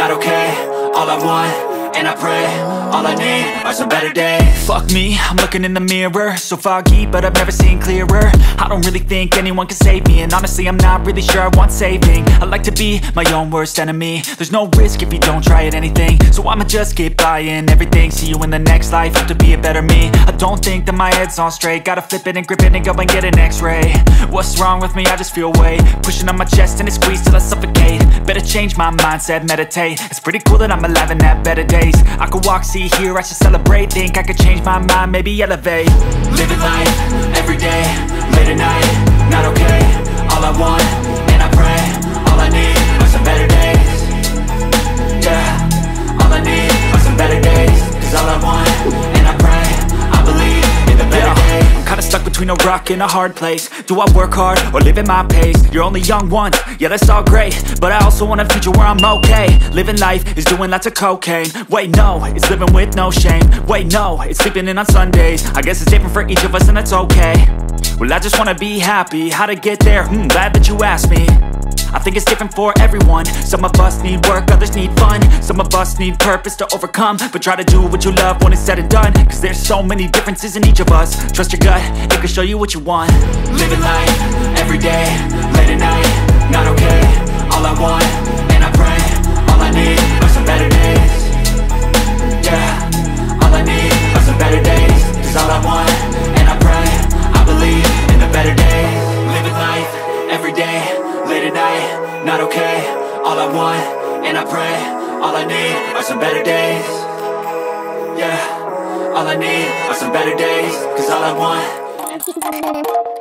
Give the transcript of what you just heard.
not okay. All I want, and I pray, all I need are some better days. Fuck me, I'm looking in the mirror, so foggy, but I've never seen clearer. I don't really think anyone can save me, and honestly I'm not really sure I want saving. I like to be my own worst enemy. There's no risk if you don't try at anything, so I'ma just keep buying everything. See you in the next life, hope to be a better me. I don't think that my head's on straight, gotta flip it and grip it and go and get an x-ray. What's wrong with me? I just feel weight pushing on my chest and it squeezes till I suffocate. Better change my mindset, meditate. It's pretty cool that I'm alive and have better days. I could walk, see, hear, I should celebrate. Think I could change my mind, maybe elevate. Living life, everyday, late at night, not okay. All I want, and I pray, all I need are some better days. Yeah, all I need are some better days. Cause all I want, and I pray, I believe in the better days. I'm kinda stuck between a rock and a hard place. Do I work hard, or live at my pace? You're only young once, yeah that's all great, but I also want a future where I'm okay. Living life is doing lots of cocaine. Wait no, it's living with no shame. Wait no, it's sleeping in on Sundays. I guess it's different for each of us and that's okay. Well I just wanna be happy, how to get there? Glad that you asked me. I think it's different for everyone. Some of us need work, others need fun. Some of us need purpose to overcome. But try to do what you love when it's said and done, cause there's so many differences in each of us. Trust your gut, it can show you what you want. Living life, everyday, late at night, not okay. All I want, and I pray, all I need are some better days. Yeah, all I need are some better days. Cause all I want, and I pray, I believe in the better days. Living life, everyday, late at night, not okay. All I want, and I pray, all I need are some better days. Yeah, all I need are some better days. Cause all I want